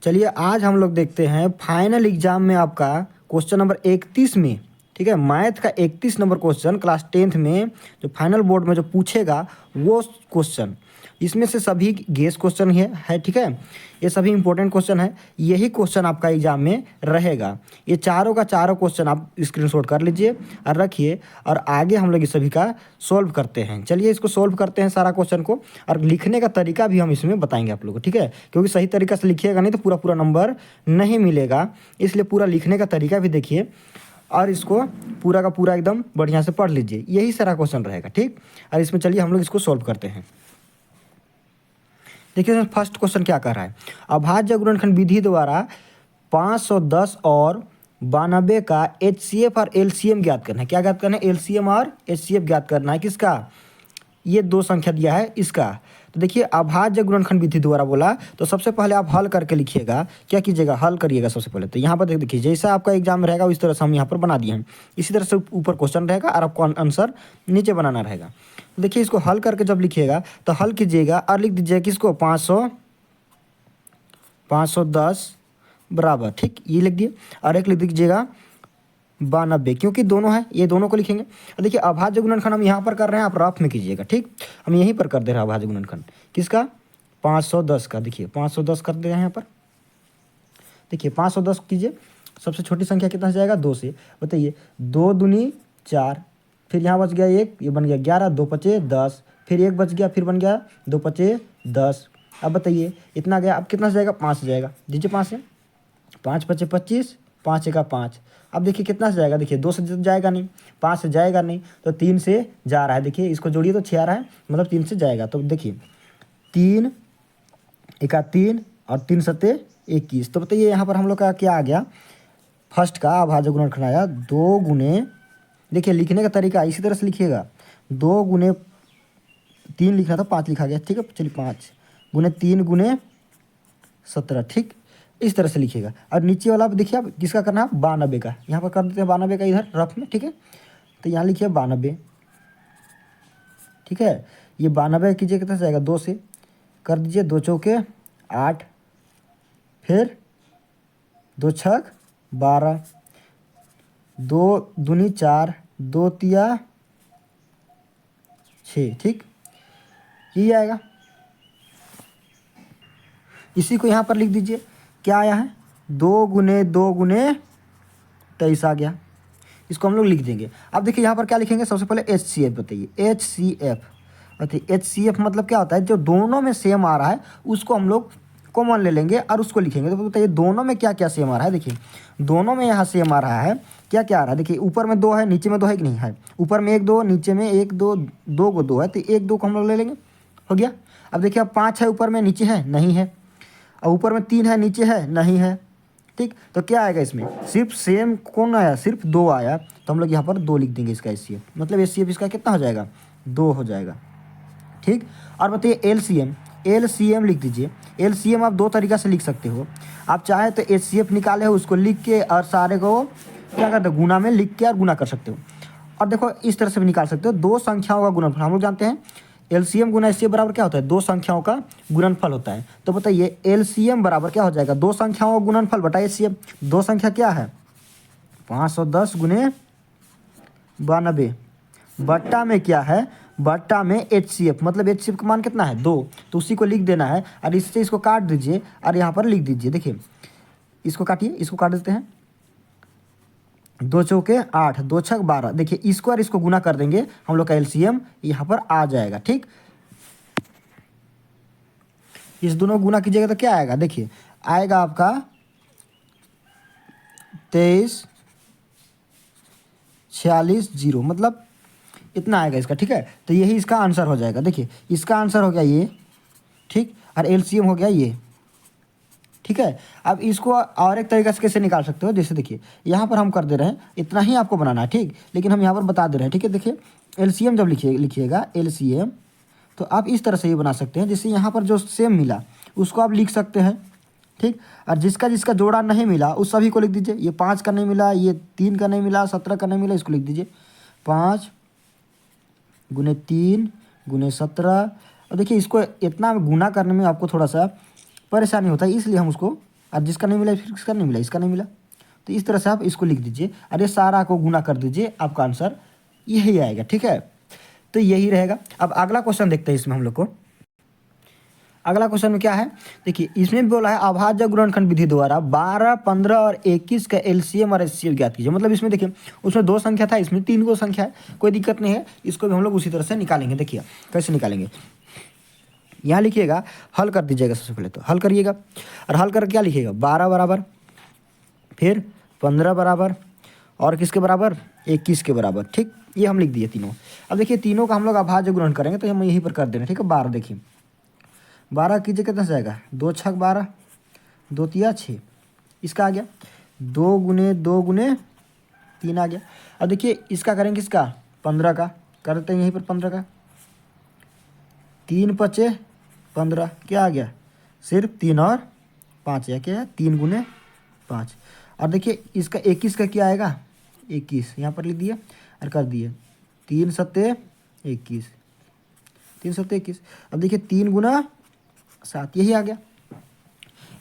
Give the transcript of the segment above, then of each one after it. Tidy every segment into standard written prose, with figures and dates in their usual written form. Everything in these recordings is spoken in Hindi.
चलिए आज हम लोग देखते हैं फाइनल एग्जाम में आपका क्वेश्चन नंबर 31 में, ठीक है, मैथ का 31 नंबर क्वेश्चन क्लास 10th में जो फाइनल बोर्ड में जो पूछेगा वो क्वेश्चन। इसमें से सभी गेस क्वेश्चन ही है, ठीक है। ये सभी इंपॉर्टेंट क्वेश्चन है, यही क्वेश्चन आपका एग्जाम में रहेगा। ये चारों का चारों क्वेश्चन आप स्क्रीनशॉट कर लीजिए और रखिए, और आगे हम लोग इस सभी का सॉल्व करते हैं। चलिए इसको सॉल्व करते हैं सारा क्वेश्चन को, और लिखने का तरीका भी हम इसमें बताएंगे आप लोगों को, ठीक है। क्योंकि सही तरीका से लिखिएगा नहीं तो पूरा पूरा नंबर नहीं मिलेगा, इसलिए पूरा लिखने का तरीका भी देखिए और इसको पूरा का पूरा एकदम बढ़िया से पढ़ लीजिए। यही सारा क्वेश्चन रहेगा, ठीक। और इसमें चलिए हम लोग इसको सॉल्व करते हैं। देखिए फर्स्ट क्वेश्चन क्या कर रहा है, अभाज्य गुणनखंड विधि द्वारा 510 और 92 का HCF और LCM ज्ञात करना है। क्या ज्ञात करना है? LCM और HCF ज्ञात करना है। किसका? ये दो संख्या दिया है इसका। तो देखिए अभाज्य गुणनखंड विधि द्वारा बोला, तो सबसे पहले आप हल करके लिखिएगा। क्या कीजिएगा? हल करिएगा सबसे पहले। तो यहाँ पर देखिए जैसा आपका एग्जाम में रहेगा उस तरह से हम यहाँ पर बना दिए हैं। इसी तरह से ऊपर क्वेश्चन रहेगा और आपको आंसर नीचे बनाना रहेगा। तो देखिए इसको हल करके जब लिखिएगा तो हल कीजिएगा और लिख दीजिएगा किसको? 510 बराबर, ठीक, ये लिख दिए। और एक लिख दीजिएगा 92, क्योंकि दोनों है, ये दोनों को लिखेंगे। और देखिए अभाज्य गुणनखंड हम यहाँ पर कर रहे हैं, आप रफ में कीजिएगा, ठीक। हम यहीं पर कर दे रहे हैं अभाज्य गुणनखंड किसका? 510 का। देखिए 510 कर दे रहे हैं यहाँ पर। देखिए 510 कीजिए, सबसे छोटी संख्या कितना से जाएगा? 2 से। बताइए 2 दूनी 4, फिर यहाँ बच गया 1, ये बन गया 11, 2 पचे 10, फिर 1 बच गया, फिर बन गया 2 पचे 10। अब बताइए इतना गया, अब कितना से जाएगा? 5 से जाएगा। दीजिए 5 से, 5 पचे 25, 5 एका 5। अब देखिए कितना से जाएगा? देखिए 2 से जाएगा नहीं, 5 से जाएगा नहीं, तो 3 से जा रहा है। देखिए इसको जोड़िए तो 6 आ रहा है, मतलब 3 से जाएगा। तो देखिए 3 एका 3 और 3 सत्ते 21। तो बताइए यहाँ पर हम लोग का क्या आ गया? फर्स्ट का अभाज्य गुणनखंड आया 2 गुने, देखिए लिखने का तरीका इसी तरह से लिखिएगा। 2 गुने 3 लिखना था, 5 लिखा गया, ठीक है। चलिए 5 गुने 3 गुने 17, ठीक, इस तरह से लिखिएगा। और नीचे वाला देखिए आप किसका करना है? 92 का। यहाँ पर कर देते हैं 92 का इधर रफ में, ठीक है। तो यहाँ लिखिए 92, ठीक है। ये 92 कीजिए, कितना से जाएगा? 2 से कर दीजिए, 2 चौके 8, फिर 2 छक 12, 2 दूनी 4, 2 तिया 6, ठीक, यही आएगा। इसी को यहाँ पर लिख दीजिए, क्या आया है? 2 गुने 2 गुने 23 आ गया। इसको हम लोग लिख देंगे। अब देखिए यहाँ पर क्या लिखेंगे? सबसे पहले HCF बताइए, HCF बताइए। HCF मतलब क्या होता है? जो दोनों में सेम आ रहा है उसको हम लोग कॉमन ले लेंगे और उसको लिखेंगे। तो बताइए दोनों में क्या क्या सेम आ रहा है? देखिए दोनों में यहाँ सेम आ रहा है, क्या क्या आ रहा है? देखिए ऊपर में 2 है, नीचे में 2 है कि नहीं है? ऊपर में 1 2, नीचे में 1 2, 2 को 2 है, तो 1 2 को हम लोग ले लेंगे, हो गया। अब देखिए अब 5 है, ऊपर में, नीचे है नहीं है। और ऊपर में 3 है, नीचे है नहीं है, ठीक। तो क्या आएगा इसमें? सिर्फ सेम कौन आया? सिर्फ 2 आया, तो हम लोग यहाँ पर 2 लिख देंगे इसका HCF। मतलब HCF इसका कितना हो जाएगा? 2 हो जाएगा, ठीक। और बताइए LCM, LCM लिख दीजिए। LCM आप 2 तरीका से लिख सकते हो। आप चाहे तो HCF निकाले हो उसको लिख के और सारे को क्या करते हो? गुना में लिख के और गुना कर सकते हो। और देखो इस तरह से भी निकाल सकते हो, 2 संख्याओं का गुणनफल। हम लोग जानते हैं LCM गुना HCF बराबर क्या होता है? 2 संख्याओं का गुणनफल होता है। तो बताइए LCM बराबर क्या हो जाएगा? 2 संख्याओं का गुणनफल बटा HCF। 2 संख्या क्या है? 510 गुने 92, बट्टा में क्या है? बट्टा में HCF, मतलब HCF का मान कितना है? 2। तो उसी को लिख देना है और इससे इसको काट दीजिए और यहाँ पर लिख दीजिए। देखिए इसको काटिए, इसको काट देते हैं। 2 चौके 8, 2 छक 12। देखिए इसको और इसको गुना कर देंगे, हम लोग का LCM यहाँ पर आ जाएगा, ठीक। इस दोनों गुना कीजिएगा तो क्या आएगा? देखिए आएगा आपका 23 46 0, मतलब इतना आएगा इसका, ठीक है। तो यही इसका आंसर हो जाएगा। देखिए इसका आंसर हो गया ये, ठीक, और LCM हो गया ये, ठीक है। अब इसको और एक तरीके से कैसे निकाल सकते हो? जैसे देखिए यहाँ पर हम कर दे रहे हैं, इतना ही आपको बनाना है, ठीक, लेकिन हम यहाँ पर बता दे रहे हैं, ठीक है। देखिए LCM जब लिखिएगा LCM, तो आप इस तरह से ये बना सकते हैं। जैसे यहाँ पर जो सेम मिला उसको आप लिख सकते हैं, ठीक। और जिसका जिसका जोड़ा नहीं मिला उस सभी को लिख दीजिए। ये 5 का नहीं मिला, ये 3 का नहीं मिला, 17 का नहीं मिला, इसको लिख दीजिए 5 गुने 3 गुने 17। और देखिए इसको इतना गुना करने में आपको थोड़ा सा परेशानी होता है, इसलिए हम उसको और जिसका नहीं मिला फिर किसका नहीं मिला, इसका नहीं मिला। तो इस तरह से आप इसको लिख दीजिए और ये सारा को गुना कर दीजिए, आपका आंसर यही आएगा। ठीक है, तो यही रहेगा। अब अगला क्वेश्चन देखते हैं इसमें हम लोग को। अगला क्वेश्चन में क्या है, देखिए इसमें भी बोला है अभाज्य गुणनखंड विधि द्वारा 12, 15 और 21 का एलसीएम और एचसीएफ ज्ञात कीजिए। मतलब इसमें देखिए उसमें 2 संख्या था, इसमें 3 को संख्या है, कोई दिक्कत नहीं है, इसको भी हम लोग उसी तरह से निकालेंगे। देखिए कैसे निकालेंगे, यहाँ लिखिएगा, हल कर दीजिएगा। सबसे पहले तो हल करिएगा, और हल कर क्या लिखिएगा, 12 बराबर, फिर 15 बराबर, और किसके बराबर, 21 के बराबर। ठीक, ये हम लिख दिए तीनों। अब देखिए तीनों का हम लोग अभाज्य गुणन करेंगे, तो हम यहीं पर कर देंगे। ठीक है, 12 देखिए 12 कीजिए कितना से आएगा, 2 छक 12, 2 तिया 6, इसका आ गया 2 गुने 2 गुने 3 आ गया। अब देखिए इसका करेंगे, किसका, 15 का कर देते हैं यहीं पर, 15 का 3 पचे 15, क्या आ गया, सिर्फ 3 और 5 या क्या है, 3 गुने 5। और देखिए इसका 21 का क्या आएगा, 21 यहाँ पर लिख दिए और कर दिए 3 सत्ते 21, 3 सत्ते 21। अब देखिए 3 गुना 7, यही आ गया।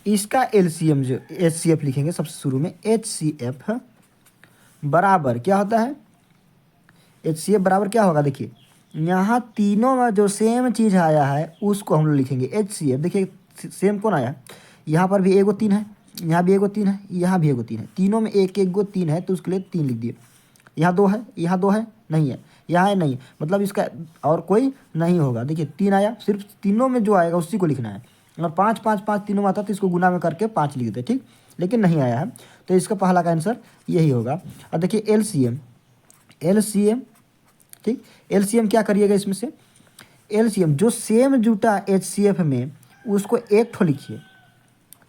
इसका एलसीएम जो एचसीएफ लिखेंगे सबसे शुरू में, एचसीएफ बराबर क्या होता है, एचसीएफ बराबर क्या होगा, देखिए यहाँ तीनों में जो सेम चीज़ आया है उसको हम लोग लिखेंगे एचसीएफ। देखिए सेम कौन आया, यहाँ पर भी एगो 3 है, यहाँ भी एगो 3 है, यहाँ भी एगो 3 है, तीनों में एक एक गो 3 है, तो उसके लिए 3 लिख दिए। यहाँ 2 है, यहाँ 2 है, नहीं है, यहाँ है नहीं, मतलब इसका और कोई नहीं होगा। देखिए 3 आया, सिर्फ तीनों में जो आएगा उसी को लिखना है। और 5 5 5 तीनों में आता तो इसको गुना में करके 5 लिख देते, ठीक, लेकिन नहीं आया है, तो इसका पहला का आंसर यही होगा। और देखिए एलसीएम, एलसीएम, ठीक, एलसीएम क्या करिएगा इसमें से, एलसीएम जो सेम जुटा एचसीएफ में उसको एक ठो लिखिए।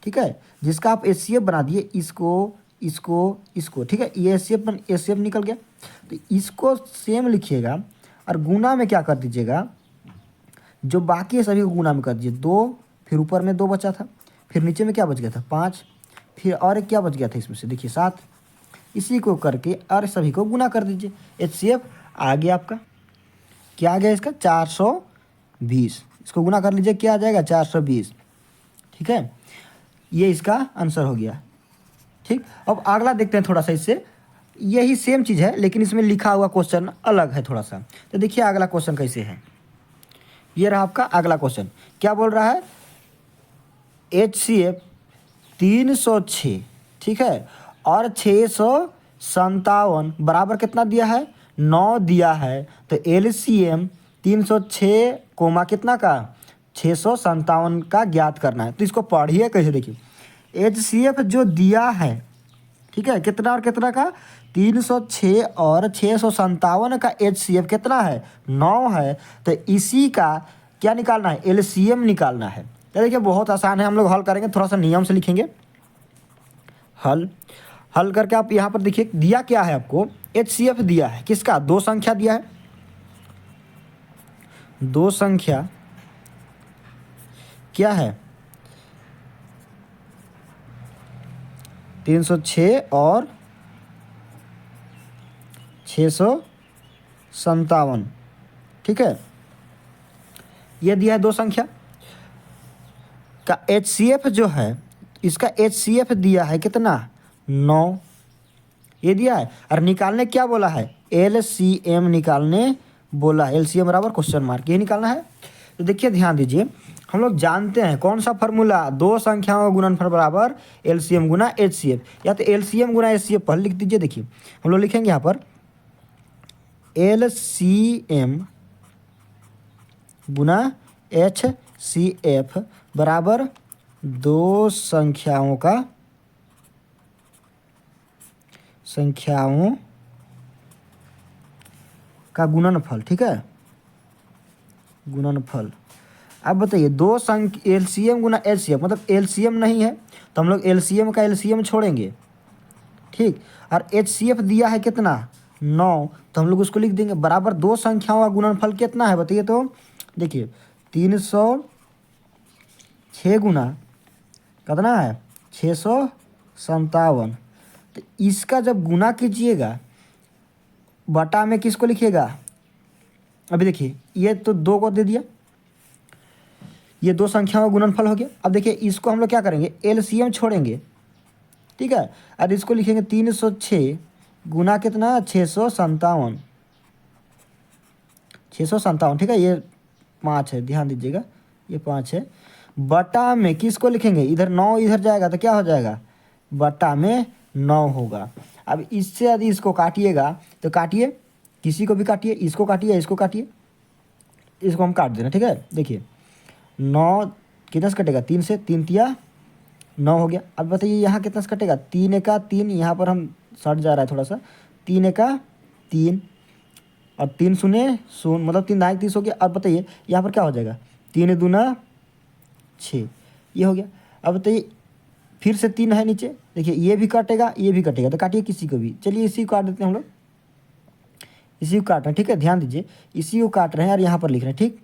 ठीक है, जिसका आप एचसीएफ बना दिए, इसको इसको इसको, ठीक है, ये एचसीएफ निकल गया, तो इसको सेम लिखिएगा और गुना में क्या कर दीजिएगा, जो बाकी है सभी को गुना में कर दीजिए। 2, फिर ऊपर में 2 बचा था, फिर नीचे में क्या बच गया था, 5, फिर और एक क्या बच गया था इसमें से, देखिए 7, इसी को करके और सभी को गुना कर दीजिए। एचसीएफ आ गया आपका, क्या आ गया इसका, 420, इसको गुना कर लीजिए, क्या आ जाएगा, 420। ठीक है, ये इसका आंसर हो गया। ठीक, अब अगला देखते हैं थोड़ा सा, इससे यही सेम चीज़ है लेकिन इसमें लिखा हुआ क्वेश्चन अलग है थोड़ा सा। तो देखिए अगला क्वेश्चन कैसे है, ये रहा आपका अगला क्वेश्चन। क्या बोल रहा है, एचसीएफ 306, ठीक है, और 657 बराबर कितना दिया है, 9 दिया है। तो एलसीएम 306 कोमा कितना का, 657 का ज्ञात करना है। तो इसको पढ़िए कैसे, देखिए एचसीएफ जो दिया है, ठीक है, कितना और कितना का, 306 और 657 का एचसीएफ कितना है, 9 है। तो इसी का क्या निकालना है, एलसीएम निकालना है। तो देखिए बहुत आसान है, हम लोग हल करेंगे, थोड़ा सा नियम से लिखेंगे। हल करके आप यहाँ पर देखिए दिया क्या है आपको, एचसीएफ दिया है किसका, 2 संख्या दिया है, 2 संख्या क्या है, 306 और 657, ठीक है, ये दिया है 2 संख्या का एचसीएफ जो है, इसका एचसीएफ दिया है कितना, 9, ये दिया है। और निकालने क्या बोला है, एलसीएम निकालने बोला है, एलसीएम बराबर क्वेश्चन मार्क, ये निकालना है। तो देखिए ध्यान दीजिए, हम लोग जानते हैं कौन सा फार्मूला, 2 संख्याओं का गुणनफल बराबर एलसीएम गुना एचसीएफ, या तो एलसीएम गुना एचसीएफ पहले लिख दीजिए। देखिए हम लोग लिखेंगे यहाँ पर एलसीएम गुना एचसीएफ बराबर 2 संख्याओं का गुणनफल, ठीक है, गुणनफल। अब बताइए 2 संख्या एलसीएम गुना एचसीएफ, मतलब एलसीएम नहीं है तो हम लोग एलसीएम का एलसीएम छोड़ेंगे, ठीक, और एचसीएफ दिया है कितना, 9, तो हम लोग उसको लिख देंगे बराबर 2 संख्याओं का गुणनफल कितना है बताइए। तो देखिए 306 गुना कितना है, 657। तो इसका जब गुना कीजिएगा बटा में किसको लिखिएगा, अभी देखिए ये तो 2 को दे दिया, ये दो संख्याओं का गुणनफल हो गया। अब देखिए इसको हम लोग क्या करेंगे, एलसीएम छोड़ेंगे, ठीक है। और इसको लिखेंगे 306 गुना कितना, 657, 657, ठीक है। ये 5 है, ध्यान दीजिएगा, ये 5 है। बटा में किसको लिखेंगे, इधर 9 इधर जाएगा तो क्या हो जाएगा, बटा में 9 होगा। अब इससे यदि इसको काटिएगा तो काटिए, किसी को भी काटिए, इसको काटिए, इसको काटिए, इसको हम काट देना, ठीक है। देखिए 9 कितना से कटेगा, 3 से, 3 तिया 9 हो गया। अब बताइए यहाँ कितना से कटेगा, 3 एका 3, यहाँ पर हम सट जा रहा है थोड़ा सा, 3 एका 3 और 3 शून्य शून्य, मतलब 3 दाएँ 30 हो गया। अब बताइए यहाँ पर क्या हो जाएगा, 3 दूना 6, ये हो गया। अब बताइए फिर से 3 है नीचे, देखिए ये भी कटेगा, ये भी कटेगा, तो काटिए किसी को भी, चलिए इसी को काट देते हैं हम लोग, इसी को काट रहे हैं, ठीक है। ध्यान दीजिए इसी को काट रहे हैं और यहाँ पर लिख रहे हैं, ठीक,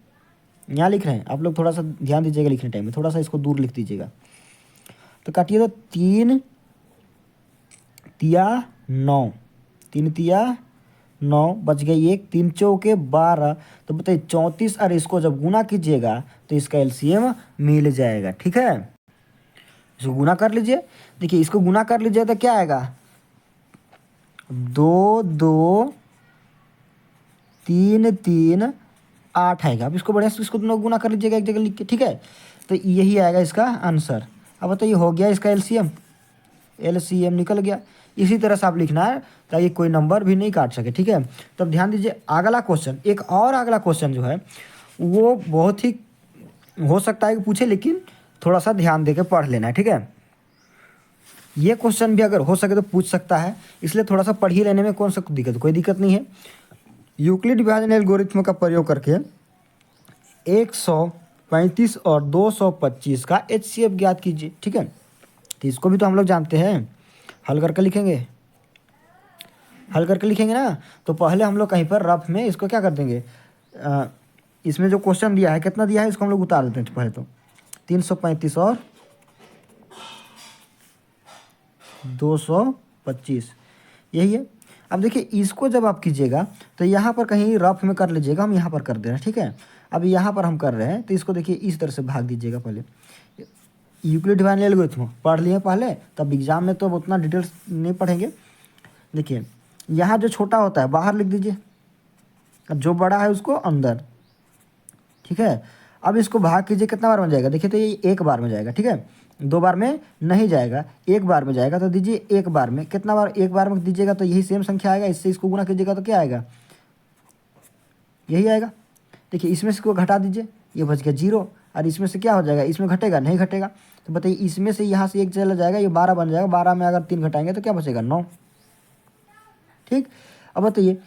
यहाँ लिख रहे हैं, आप लोग थोड़ा सा ध्यान दीजिएगा लिखने टाइम में, थोड़ा सा इसको दूर लिख दीजिएगा। तो काटिए, तो 3 तिया 9, 3 तिया 9, बच गई 1, 3 चौके 12, तो बताइए 34, और इसको जब गुना कीजिएगा तो इसका एलसीएम मिल जाएगा, ठीक है। इसको गुना कर लीजिए, देखिए इसको गुना कर लीजिए तो क्या आएगा, 2 2 3 3 8 आएगा। अब इसको बढ़िया से इसको दोनों गुना कर लीजिएगा एक जगह लिख के, ठीक है। तो यही आएगा इसका आंसर। अब बताइए हो गया इसका एलसीएम, एलसीएम निकल गया। इसी तरह से आप लिखना है ताकि कोई नंबर भी नहीं काट सके, ठीक है। तो अब ध्यान दीजिए अगला क्वेश्चन, एक और अगला क्वेश्चन जो है वो बहुत ही हो सकता है कि पूछे, लेकिन थोड़ा सा ध्यान दे के पढ़ लेना है, ठीक है। ये क्वेश्चन भी अगर हो सके तो पूछ सकता है, इसलिए थोड़ा सा पढ़ ही लेने में कौन सा दिक्कत, कोई दिक्कत नहीं है। यूक्लिड विभाजन एल्गोरिथ्म का प्रयोग करके 135 और 225 का एचसीएफ ज्ञात कीजिए, ठीक है। तो इसको भी तो हम लोग जानते हैं, हल करके लिखेंगे, हल करके लिखेंगे ना। तो पहले हम लोग कहीं पर रफ में इसको क्या कर देंगे, इसमें जो क्वेश्चन दिया है कितना दिया है इसको हम लोग उतार देते हैं पहले। तो 335 और 225 यही है। अब देखिए इसको जब आप कीजिएगा तो यहाँ पर कहीं रफ में कर लीजिएगा, हम यहाँ पर कर दे रहे हैं, ठीक है। अब यहाँ पर हम कर रहे हैं तो इसको देखिए इस तरह से भाग दीजिएगा। पहले यूक्लिड डिवाइन एल्गोरिथम पढ़ लिए पहले, तब एग्जाम में तो उतना डिटेल्स नहीं पढ़ेंगे। देखिए यहाँ जो छोटा होता है बाहर लिख दीजिए, अब जो बड़ा है उसको अंदर, ठीक है। अब इसको भाग कीजिए, कितना बार में जाएगा, देखिए तो ये एक बार में जाएगा, ठीक है। 2 बार में नहीं जाएगा, एक बार में जाएगा। तो दीजिए एक बार में, कितना बार एक बार में दीजिएगा तो यही सेम संख्या आएगा, इससे इसको गुना कीजिएगा तो क्या आएगा, यही आएगा। देखिए इसमें से को घटा दीजिए, ये बच गया 0, और इसमें से क्या हो जाएगा, इसमें घटेगा नहीं घटेगा। तो बताइए इसमें से यहाँ से 1 चला जाएगा, ये 12 बन जाएगा, 12 में अगर 3 घटाएंगे तो क्या बचेगा 9, ठीक। अब बताइए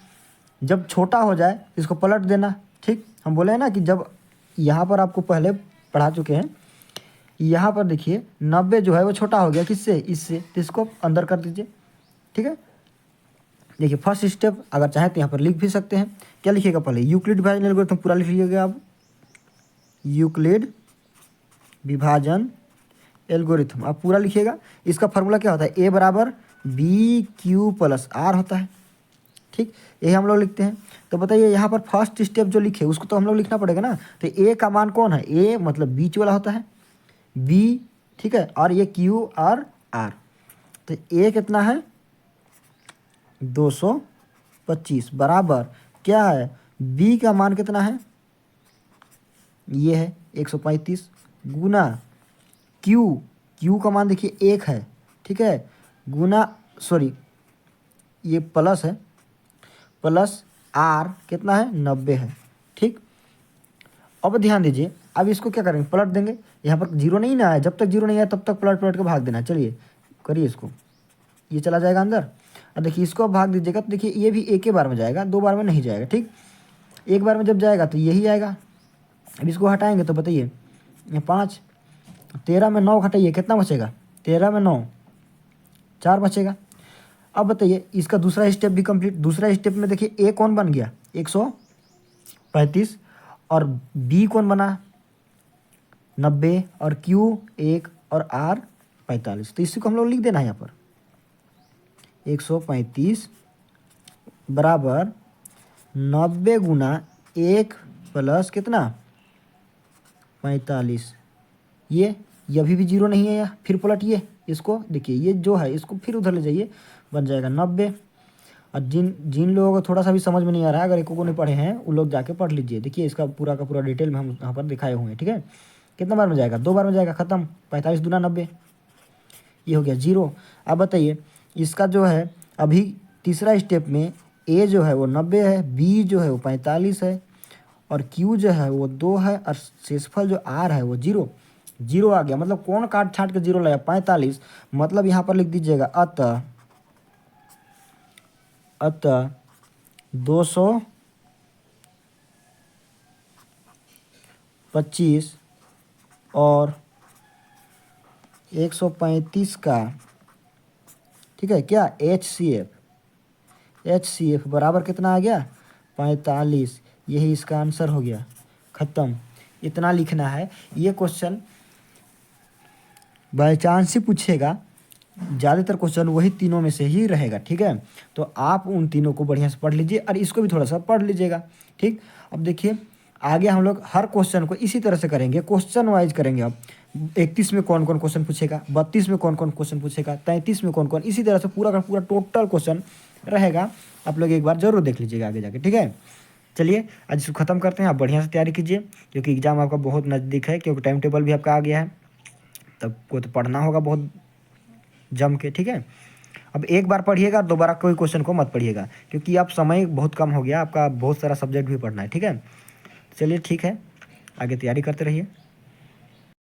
जब छोटा हो जाए इसको पलट देना, ठीक। हम बोले हैं ना कि जब यहाँ पर आपको पहले पढ़ा चुके हैं, यहाँ पर देखिए 90 जो है वो छोटा हो गया किससे, इससे, तो इसको अंदर कर दीजिए, ठीक है। देखिए फर्स्ट स्टेप अगर चाहे तो यहाँ पर लिख भी सकते हैं, क्या लिखिएगा पहले, यूक्लिड विभाजन एल्गोरिथम पूरा लिख लीजिएगा आप, यूक्लिड विभाजन एल्गोरिथम आप पूरा लिखिएगा। इसका फार्मूला क्या होता है, ए बराबर बी क्यू प्लस आर होता है, ठीक, यही हम लोग लिखते हैं। तो बताइए यहाँ पर फर्स्ट स्टेप जो लिखे उसको तो हम लोग लिखना पड़ेगा ना। तो ए का मान कौन है, ए मतलब बीच वाला होता है, बी, ठीक है, और ये क्यू और आर। तो ए कितना है 225 बराबर क्या है, बी का मान कितना है, ये है 135 गुना क्यू, क्यू का मान देखिए 1 है, ठीक है, गुना सॉरी ये प्लस है, प्लस आर कितना है 90 है, ठीक। अब ध्यान दीजिए अब इसको क्या करेंगे, पलट देंगे, यहाँ पर 0 नहीं ना है, जब तक 0 नहीं आया तब तक पलट पलट के भाग देना। चलिए करिए इसको, ये चला जाएगा अंदर, और देखिए इसको भाग दीजिएगा तो देखिए ये भी एक ही बार में जाएगा, 2 बार में नहीं जाएगा, ठीक। एक बार में जब जाएगा तो यही आएगा। अब इसको हटाएंगे तो बताइए 5, 13 में 9 घटाइए कितना बचेगा, 13 में 9 4 बचेगा। अब बताइए इसका दूसरा स्टेप भी कंप्लीट, दूसरा स्टेप में देखिए ए कौन बन गया 135 और बी कौन बना 90 और क्यू 1 और आर 45। तो इसी को हम लोग लिख देना है यहाँ पर 135 बराबर 90 गुना 1 प्लस कितना 45। ये अभी भी 0 नहीं है यार, फिर पलटिए इसको, देखिए ये जो है इसको फिर उधर ले जाइए, बन जाएगा 90। और जिन जिन लोगों को थोड़ा सा भी समझ में नहीं आ रहा है, अगर एक को नहीं पढ़े हैं वो लोग जाके पढ़ लीजिए। देखिए इसका पूरा का पूरा डिटेल में हम यहाँ पर दिखाए हुए हैं, ठीक है। कितना बार में जाएगा, 2 बार में जाएगा, ख़त्म। 45 दूना 90, ये हो गया 0। अब बताइए इसका जो है अभी तीसरा स्टेप में ए जो है वो 90 है, बी जो है वो 45 है, और क्यू जो है वो 2 है, और शेषफल जो आर है वो 0। 0 आ गया, मतलब कौन काट छाट के 0 लाया, 45। मतलब यहाँ पर लिख दीजिएगा अतः 225 और 135 का, ठीक है क्या, HCF बराबर कितना आ गया, 45। यही इसका आंसर हो गया, ख़त्म। इतना लिखना है। ये क्वेश्चन बाई चांस ही पूछेगा, ज़्यादातर क्वेश्चन वही तीनों में से ही रहेगा, ठीक है। तो आप उन तीनों को बढ़िया से पढ़ लीजिए और इसको भी थोड़ा सा पढ़ लीजिएगा, ठीक। अब देखिए आगे हम लोग हर क्वेश्चन को इसी तरह से करेंगे, क्वेश्चन वाइज करेंगे। अब 31 में कौन कौन क्वेश्चन पूछेगा, 32 में कौन कौन क्वेश्चन पूछेगा, 33 में कौन कौन, इसी तरह से पूरा का पूरा टोटल क्वेश्चन रहेगा। आप लोग एक बार जरूर देख लीजिएगा आगे जाके, ठीक है। चलिए आज इसको ख़त्म करते हैं। आप बढ़िया से तैयारी कीजिए, क्योंकि एग्ज़ाम आपका बहुत नज़दीक है, क्योंकि टाइम टेबल भी आपका आ गया है, तब को तो पढ़ना होगा बहुत जम के, ठीक है। अब एक बार पढ़िएगा, दोबारा कोई क्वेश्चन को मत पढ़िएगा, क्योंकि अब समय बहुत कम हो गया, आपका बहुत सारा सब्जेक्ट भी पढ़ना है, ठीक है। चलिए ठीक है, आगे तैयारी करते रहिए।